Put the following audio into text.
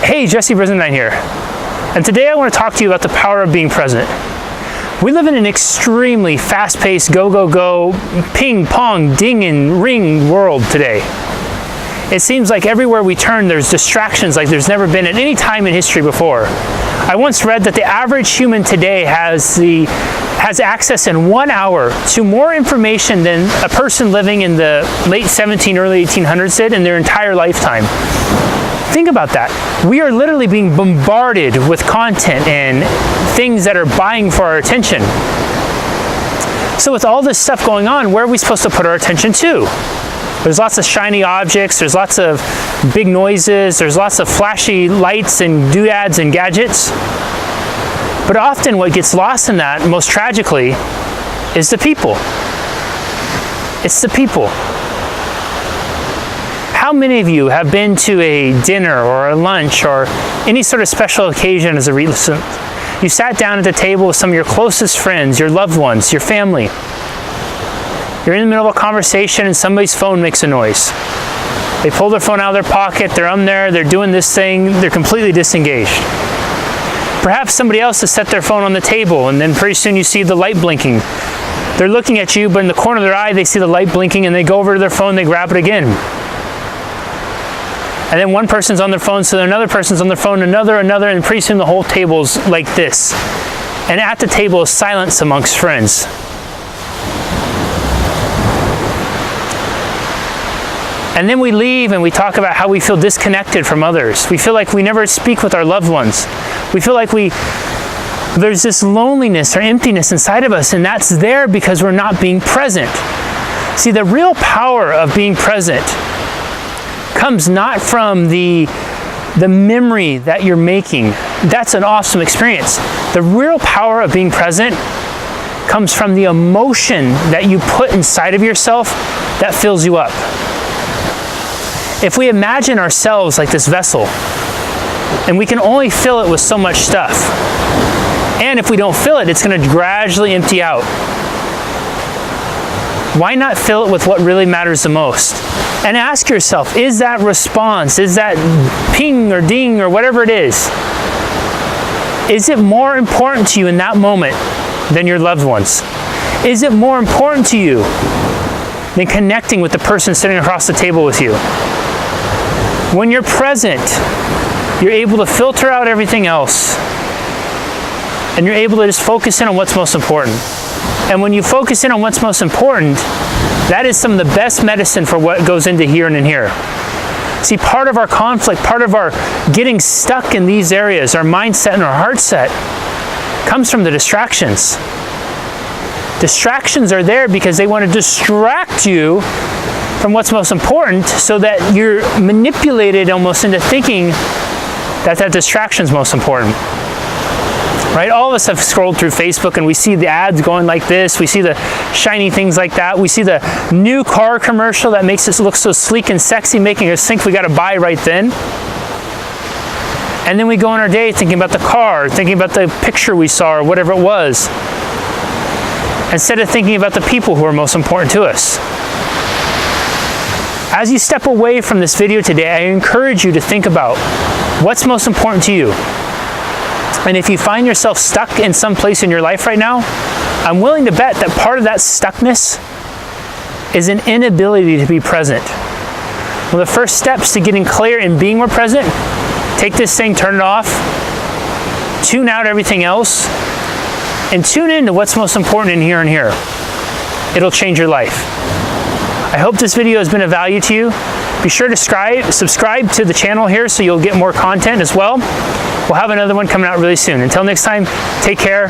Hey, Jesse Brisendine here, and today I want to talk to you about the power of being present. We live in an extremely fast-paced, go, ping, pong, ding and ring world today. It seems like everywhere we turn there's distractions like there's never been at any time in history before. I once read that the average human today has access in 1 hour to more information than a person living in the late 1700s, early 1800s did in their entire lifetime. Think about that. We are literally being bombarded with content and things that are vying for our attention. So with all this stuff going on, where are we supposed to put our attention to? There's lots of shiny objects, there's lots of big noises, there's lots of flashy lights and doodads and gadgets. But often what gets lost in that, most tragically, is the people. It's the people. How many of you have been to a dinner or a lunch or any sort of special occasion as a recent? You sat down at the table with some of your closest friends, your loved ones, your family. You're in the middle of a conversation and somebody's phone makes a noise. They pull their phone out of their pocket, they're on there, they're doing this thing, they're completely disengaged. Perhaps somebody else has set their phone on the table and then pretty soon you see the light blinking. They're looking at you, but in the corner of their eye they see the light blinking and they go over to their phone, they grab it again. And then one person's on their phone, so another person's on their phone, another, and pretty soon the whole table's like this. And at the table is silence amongst friends. And then we leave and we talk about how we feel disconnected from others. We feel like we never speak with our loved ones. We feel like there's this loneliness or emptiness inside of us, and that's there because we're not being present. See, the real power of being present comes not from the memory that you're making. That's an awesome experience. The real power of being present comes from the emotion that you put inside of yourself that fills you up. If we imagine ourselves like this vessel, and we can only fill it with so much stuff, and if we don't fill it, it's going to gradually empty out. Why not fill it with what really matters the most? And ask yourself, is that response, is that ping or ding or whatever it is it more important to you in that moment than your loved ones? Is it more important to you than connecting with the person sitting across the table with you? When you're present, you're able to filter out everything else, and you're able to just focus in on what's most important. And when you focus in on what's most important, that is some of the best medicine for what goes into here and in here. See, part of our conflict, part of our getting stuck in these areas, our mindset and our heart set, comes from the distractions. Distractions are there because they want to distract you from what's most important so that you're manipulated almost into thinking that distraction is most important. Right? All of us have scrolled through Facebook and we see the ads going like this. We see the shiny things like that. We see the new car commercial that makes us look so sleek and sexy, making us think we got to buy right then. And then we go on our day thinking about the car, thinking about the picture we saw or whatever it was, instead of thinking about the people who are most important to us. As you step away from this video today, I encourage you to think about what's most important to you. And if you find yourself stuck in some place in your life right now, I'm willing to bet that part of that stuckness is an inability to be present. Well, the first steps to getting clear and being more present, take this thing, turn it off, tune out everything else, and tune in to what's most important in here and here. It'll change your life. I hope this video has been of value to you. Be sure to subscribe to the channel here so you'll get more content as well. We'll have another one coming out really soon. Until next time, take care.